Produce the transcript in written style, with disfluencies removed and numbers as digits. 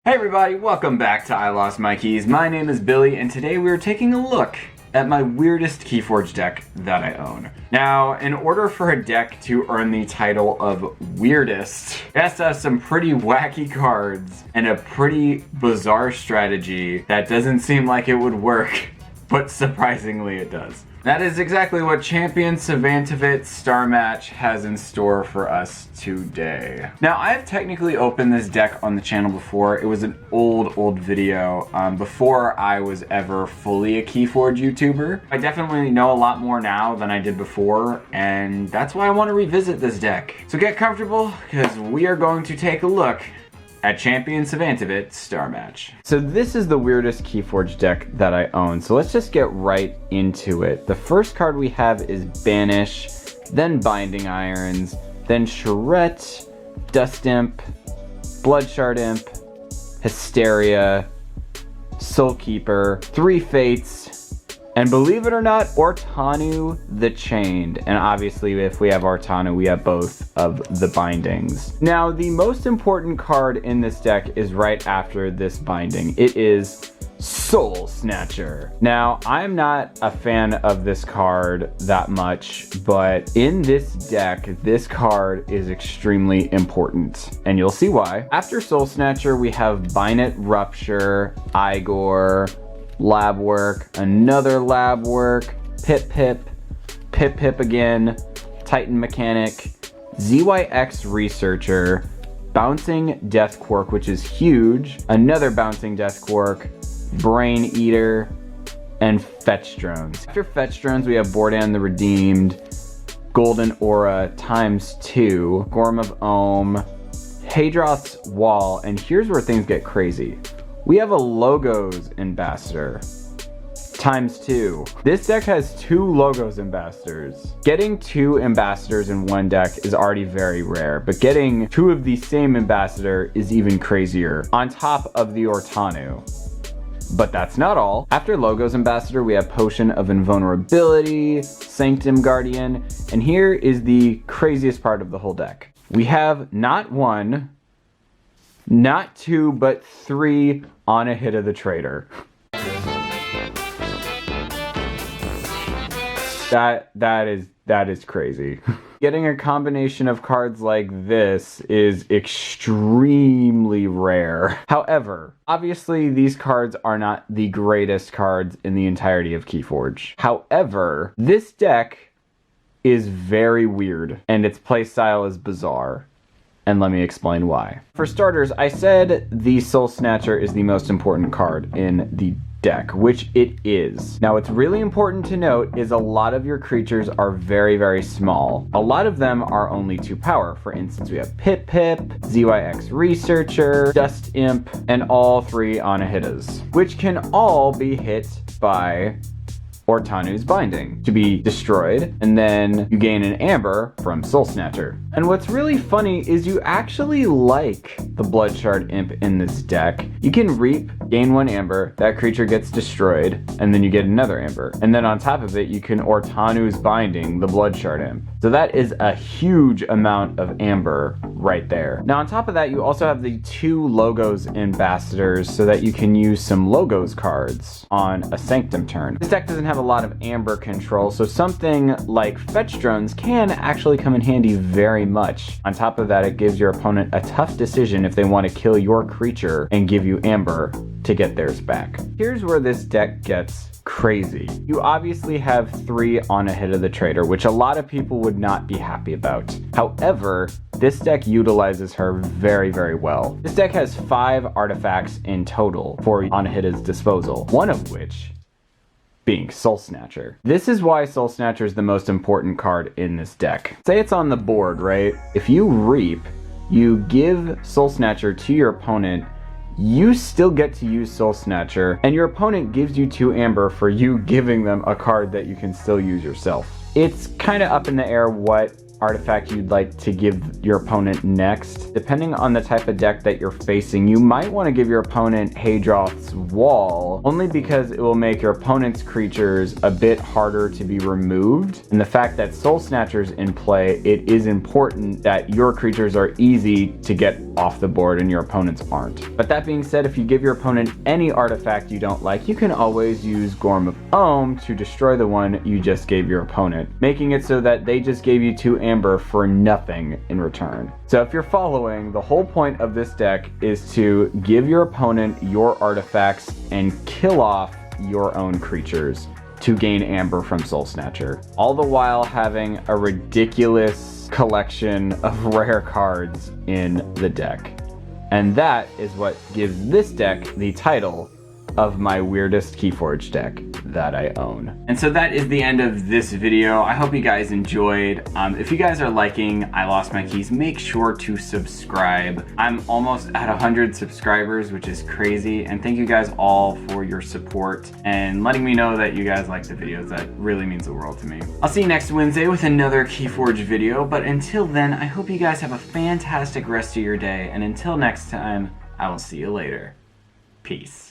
Hey everybody, welcome back to I Lost My Keys. My name is Billy, and today we are taking a look at my weirdest Keyforge deck that I own. Now, in order for a deck to earn the title of weirdest, it has to have some pretty wacky cards and a pretty bizarre strategy that doesn't seem like it would work, but surprisingly it does. That is exactly what Champion Savantivit Star Match has in store for us today. Now, I have technically opened this deck on the channel before. It was an old video before I was ever fully a Keyforge YouTuber. I definitely know a lot more now than I did before, and that's why I want to revisit this deck. So get comfortable, because we are going to take a look at Champion Savantivit Star Match. So this is the weirdest Keyforge deck that I own, so let's just get right into it. The first card we have is Banish, then Binding Irons, then Charette, Dust Imp, Bloodshard Imp, Hysteria, Soulkeeper, 3 Fates, and believe it or not, Ortanu the Chained. And obviously if we have Ortanu, we have both of the bindings. Now, the most important card in this deck is right after this binding. It is Soul Snatcher. Now, I'm not a fan of this card that much, but in this deck, this card is extremely important, and you'll see why. After Soul Snatcher, we have Binet Rupture, Igor, Lab Work, another Lab Work, Pip again, Titan Mechanic, ZYX Researcher, Bouncing Death Quark, which is huge, another Bouncing Death Quark, Brain Eater, and Fetch Drones. After Fetch Drones, we have Bordan the Redeemed, Golden Aura ×2, Gorm of Ohm, Hadroth's Wall, and here's where things get crazy. We have a Logos Ambassador ×2. This deck has 2 Logos Ambassadors. Getting 2 Ambassadors in one deck is already very rare, but getting 2 of the same Ambassador is even crazier, on top of the Ortanu. But that's not all. After Logos Ambassador, we have Potion of Invulnerability, Sanctum Guardian, and here is the craziest part of the whole deck. We have not 1, not 2, but 3 on a hit of the Traitor. That is crazy. Getting a combination of cards like this is extremely rare. However, obviously these cards are not the greatest cards in the entirety of Keyforge. However, this deck is very weird, and its playstyle is bizarre. And let me explain why. For starters, I said the Soul Snatcher is the most important card in the deck, which it is. Now, what's really important to note is a lot of your creatures are very small. A lot of them are only 2 power. For instance, we have Pip, ZYX Researcher, Dust Imp, and all 3 Anahitas, which can all be hit by Ortanu's Binding to be destroyed, and then you gain an Amber from Soul Snatcher. And what's really funny is you actually like the Bloodshard Imp in this deck. You can Reap, gain 1 Amber, that creature gets destroyed, and then you get another Amber. And then on top of it, you can Ortanu's Binding the Bloodshard Imp. So that is a huge amount of Amber right there. Now on top of that, you also have the 2 Logos Ambassadors so that you can use some Logos cards on a Sanctum turn. This deck doesn't have a lot of Amber control, so something like Fetch Drones can actually come in handy very much. On top of that, it gives your opponent a tough decision if they want to kill your creature and give you Amber to get theirs back. Here's where this deck gets crazy. You obviously have 3 on a hit of the Traitor, which a lot of people would not be happy about. However, this deck utilizes her very well. This deck has 5 artifacts in total for on a hit's disposal, one of which being Soul Snatcher. This is why Soul Snatcher is the most important card in this deck. Say it's on the board, right? If you Reap, you give Soul Snatcher to your opponent, you still get to use Soul Snatcher, and your opponent gives you 2 Amber for you giving them a card that you can still use yourself. It's kind of up in the air what artifact you'd like to give your opponent next. Depending on the type of deck that you're facing, you might want to give your opponent Hadroth's Wall, only because it will make your opponent's creatures a bit harder to be removed. And the fact that Soul Snatcher's in play, it is important that your creatures are easy to get off the board and your opponent's aren't. But that being said, if you give your opponent any artifact you don't like, you can always use Gorm of Ohm to destroy the one you just gave your opponent, making it so that they just gave you 2 amber for nothing in return. So if you're following, the whole point of this deck is to give your opponent your artifacts and kill off your own creatures to gain amber from Soul Snatcher, all the while having a ridiculous collection of rare cards in the deck. And that is what gives this deck the title of my weirdest Keyforge deck that I own. And so that is the end of this video. I hope you guys enjoyed. If you guys are liking I Lost My Keys, make sure to subscribe. I'm almost at 100 subscribers, which is crazy. And thank you guys all for your support and letting me know that you guys like the videos. That really means the world to me. I'll see you next Wednesday with another Keyforge video. But until then, I hope you guys have a fantastic rest of your day. And until next time, I will see you later. Peace.